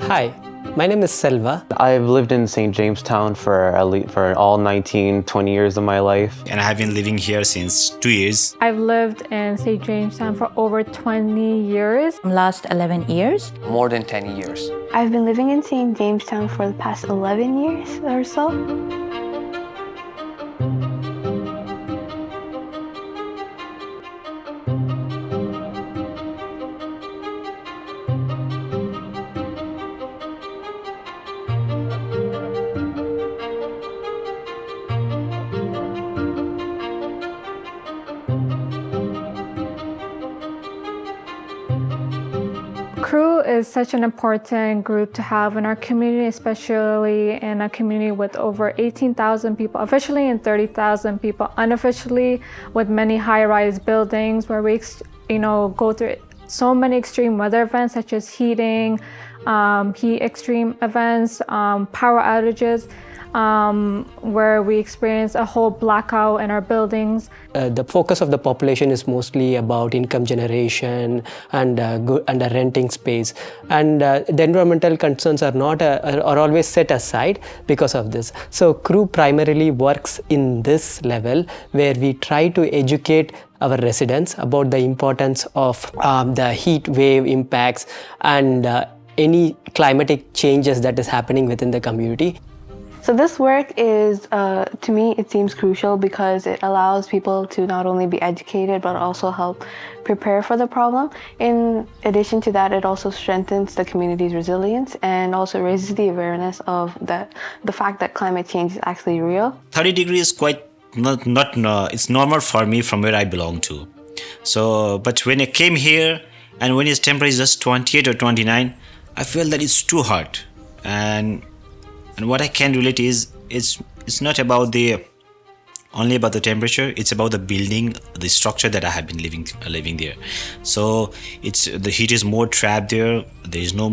Hi, my name is Selva. I've lived in St. Jamestown for all 20 years of my life. And I have been living here since 2 years. I've lived in St. Jamestown for over 20 years. Last 11 years. More than 10 years. I've been living in St. Jamestown for the past 11 years or so. Crew is such an important group to have in our community, especially in a community with over 18,000 people, officially and 30,000 people, unofficially with many high-rise buildings where we go through so many extreme weather events such as heat extreme events, power outages, where we experience a whole blackout in our buildings. The focus of the population is mostly about income generation and a renting space, and the environmental concerns are always set aside because of this. So Crew primarily works in this level where we try to educate our residents about the importance of the heat wave impacts and any climatic changes that is happening within the community. So this work is, to me, it seems crucial because it allows people to not only be educated, but also help prepare for the problem. In addition to that, it also strengthens the community's resilience and also raises the awareness of the fact that climate change is actually real. 30 degrees is quite it's normal for me from where I belong to. So, but when I came here and when its temperature is just 28 or 29, I feel that it's too hot. And what I can relate is it's not about only about the temperature. It's about the building, the structure that I have been living there. So the heat is more trapped there. There is no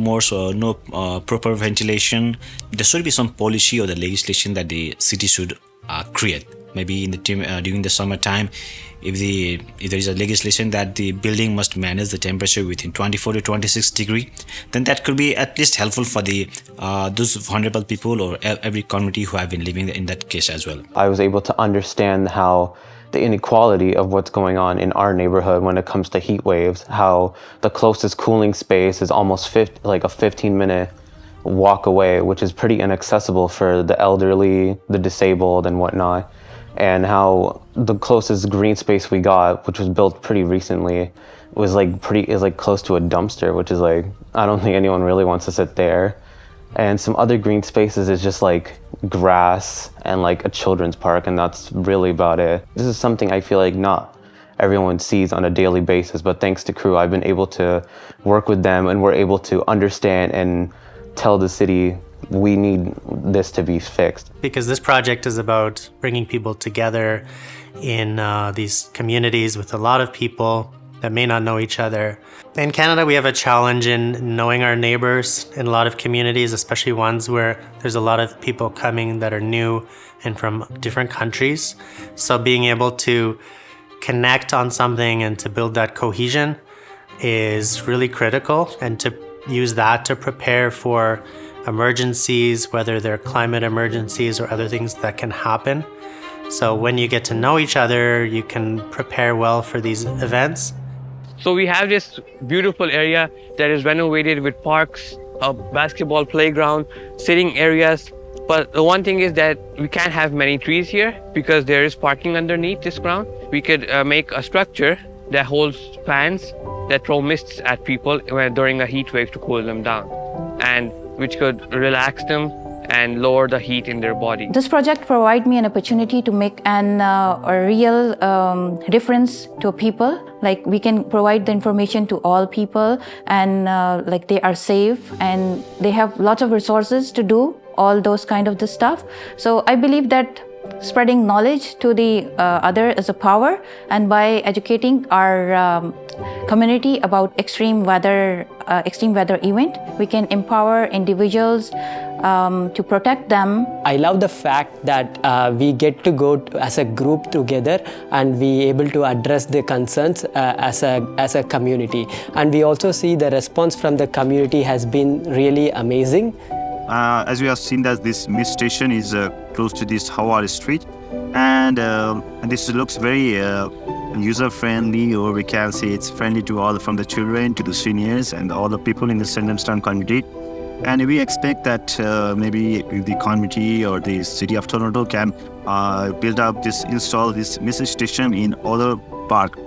proper ventilation. There should be some policy or the legislation that the city should create. Maybe during the summertime, if there is a legislation that the building must manage the temperature within 24 to 26 degree, then that could be at least helpful for those vulnerable people or every community who have been living in that case as well. I was able to understand how the inequality of what's going on in our neighborhood when it comes to heat waves, how the closest cooling space is almost like a 15-minute walk away, which is pretty inaccessible for the elderly, the disabled, and whatnot. And how the closest green space we got, which was built pretty recently, is close to a dumpster, which is like, I don't think anyone really wants to sit there. And some other green spaces is just like grass and like a children's park, and that's really about it. This is something I feel like not everyone sees on a daily basis, but thanks to Crew, I've been able to work with them and we're able to understand and tell the city we need this to be fixed. Because this project is about bringing people together in these communities with a lot of people that may not know each other. In Canada, we have a challenge in knowing our neighbors in a lot of communities, especially ones where there's a lot of people coming that are new and from different countries. So being able to connect on something and to build that cohesion is really critical, and to use that to prepare for emergencies, whether they're climate emergencies or other things that can happen. So when you get to know each other, you can prepare well for these events. So we have this beautiful area that is renovated with parks, a basketball playground, sitting areas. But the one thing is that we can't have many trees here because there is parking underneath this ground. We could make a structure that holds fans that throw mists at people during a heat wave to cool them down, and which could relax them and lower the heat in their body. This project provides me an opportunity to make a real difference to people. Like, we can provide the information to all people, and like they are safe and they have lots of resources to do all those kind of this stuff. So I believe that spreading knowledge to the other is a power, and by educating our community about extreme weather event, we can empower individuals, to protect them. I love the fact that we get to go as a group together and we able to address the concerns as a community. And we also see the response from the community has been really amazing. As we have seen that this mist station is close to this Highrise street, and this looks very user-friendly, or we can say it's friendly to all, from the children to the seniors and all the people in the St. Johnstown community. And we expect that maybe the community or the city of Toronto can install this mist station in other parks.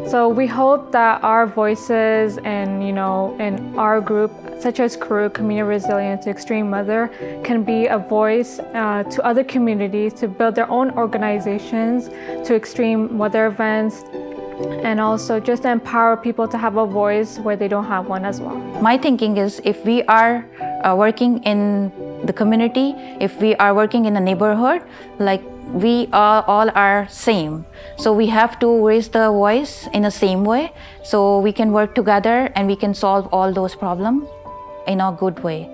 So we hope that our voices and, in our group, such as CREW, Community Resilient to Extreme Weather, can be a voice to other communities to build their own organizations to extreme weather events, and also just to empower people to have a voice where they don't have one as well. My thinking is, if we are working in the community, if we are working in a neighborhood, like we all are same. So we have to raise the voice in the same way so we can work together and we can solve all those problems in a good way.